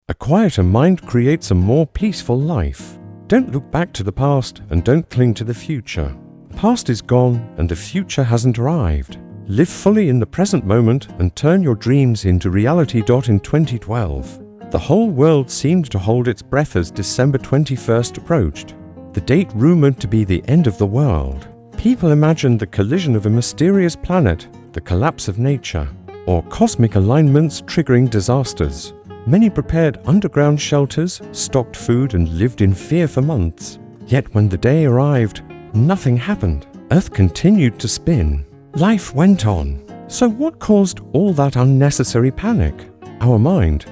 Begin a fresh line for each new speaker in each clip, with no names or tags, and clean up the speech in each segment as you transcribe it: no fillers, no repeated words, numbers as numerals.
A quieter mind creates a more peaceful life. Don't look back to the past and don't cling to the future. The past is gone and the future hasn't arrived. Live fully in the present moment and turn your dreams into reality. In 2012, the whole world seemed to hold its breath as December 21st approached, the date rumored to be the end of the world. People imagined the collision of a mysterious planet, the collapse of nature, or cosmic alignments triggering disasters. Many prepared underground shelters, stocked food, and lived in fear for months. Yet when the day arrived, nothing happened. Earth continued to spin. Life went on. So what caused all that unnecessary panic? Our mind.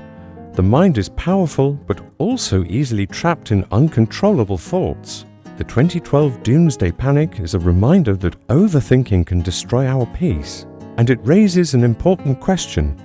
The mind is powerful, but also easily trapped in uncontrollable thoughts. The 2012 Doomsday Panic is a reminder that overthinking can destroy our peace. And it raises an important question.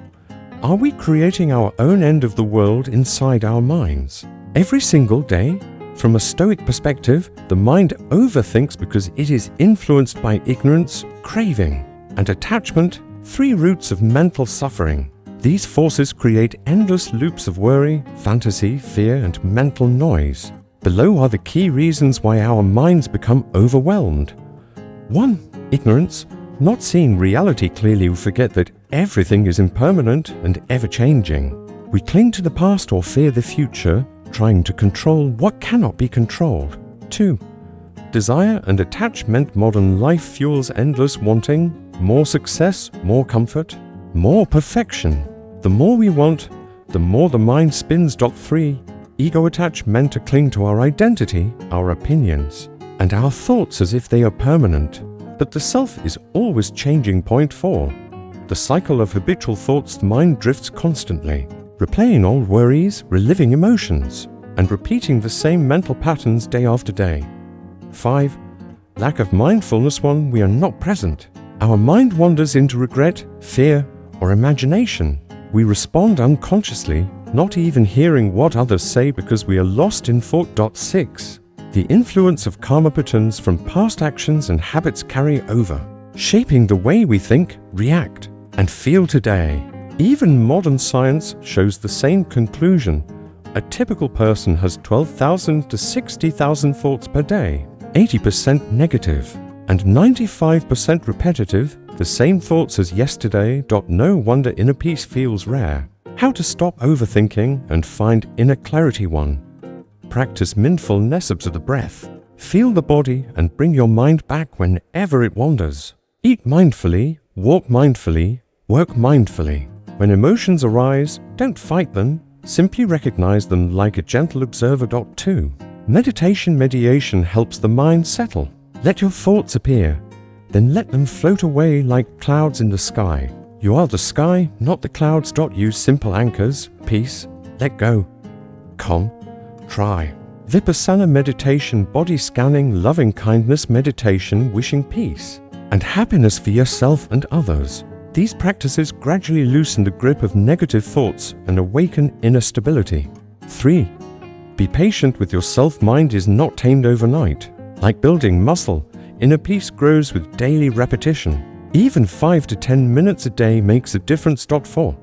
Are we creating our own end of the world inside our minds? Every single day? From a Stoic perspective, the mind overthinks because it is influenced by ignorance, craving, and attachment, three roots of mental suffering. These forces create endless loops of worry, fantasy, fear, and mental noise. Below are the key reasons why our minds become overwhelmed. 1. Ignorance. Not seeing reality clearly, we forget that everything is impermanent and ever-changing. We cling to the past or fear the future, trying to control what cannot be controlled. 2. Desire and attachment. Modern life fuels endless wanting, more success, more comfort, more perfection. The more we want, the more the mind spins. 3. Ego attachment. To cling to our identity, our opinions, and our thoughts as if they are permanent. But the self is always changing. 4. The cycle of habitual thoughts. The mind drifts constantly, replaying old worries, reliving emotions, and repeating the same mental patterns day after day. 5. Lack of mindfulness. 1. We are not present. Our mind wanders into regret, fear, or imagination. We respond unconsciously, not even hearing what others say because we are lost in thought. 6. The influence of karma patterns from past actions and habits carry over, shaping the way we think, react, and feel today. Even modern science shows the same conclusion. A typical person has 12,000 to 60,000 thoughts per day, 80% negative, and 95% repetitive, the same thoughts as yesterday. No wonder inner peace feels rare. How to stop overthinking and find inner clarity. 1. Practice mindfulness. Observe the breath. Feel the body and bring your mind back whenever it wanders. Eat mindfully, walk mindfully, work mindfully. When emotions arise, don't fight them, simply recognize them like a gentle observer. 2. Meditation helps the mind settle. Let your thoughts appear, then let them float away like clouds in the sky. You are the sky, not the clouds. Use simple anchors: peace, let go, calm, try. Vipassana meditation, body scanning, loving kindness meditation, wishing peace and happiness for yourself and others. These practices gradually loosen the grip of negative thoughts and awaken inner stability. 3. Be patient with yourself. Mind is not tamed overnight. Like building muscle, inner peace grows with daily repetition. Even 5 to 10 minutes a day makes a difference. 4.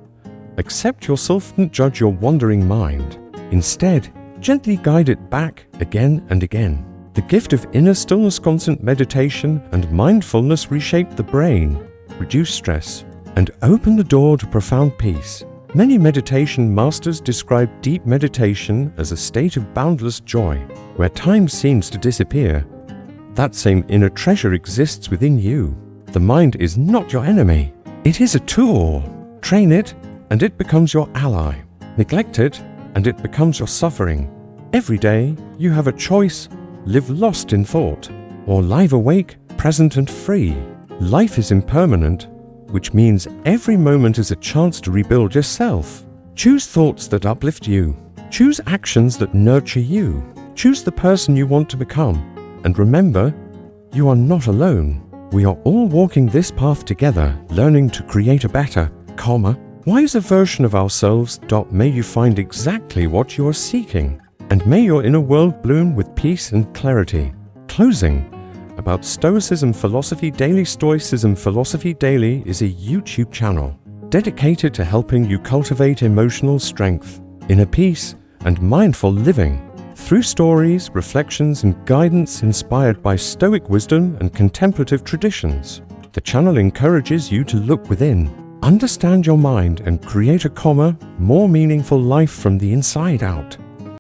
Accept yourself and judge your wandering mind. Instead, gently guide it back again and again. The gift of inner stillness, constant meditation, and mindfulness reshape the brain, reduce stress, and open the door to profound peace. Many meditation masters describe deep meditation as a state of boundless joy, where time seems to disappear. That same inner treasure exists within you. The mind is not your enemy. It is a tool. Train it, and it becomes your ally. Neglect it, and it becomes your suffering. Every day, you have a choice: live lost in thought, or live awake, present and free. Life is impermanent, which means every moment is a chance to rebuild yourself. Choose thoughts that uplift you. Choose actions that nurture you. Choose the person you want to become. And remember, you are not alone. We are all walking this path together, learning to create a better, calmer, wiser version of ourselves. May you find exactly what you are seeking, and may your inner world bloom with peace and clarity. Closing. About Stoicism Philosophy Daily. Stoicism Philosophy Daily is a YouTube channel dedicated to helping you cultivate emotional strength, inner peace, and mindful living. Through stories, reflections, and guidance inspired by Stoic wisdom and contemplative traditions, the channel encourages you to look within, understand your mind, and create a calmer, more meaningful life from the inside out.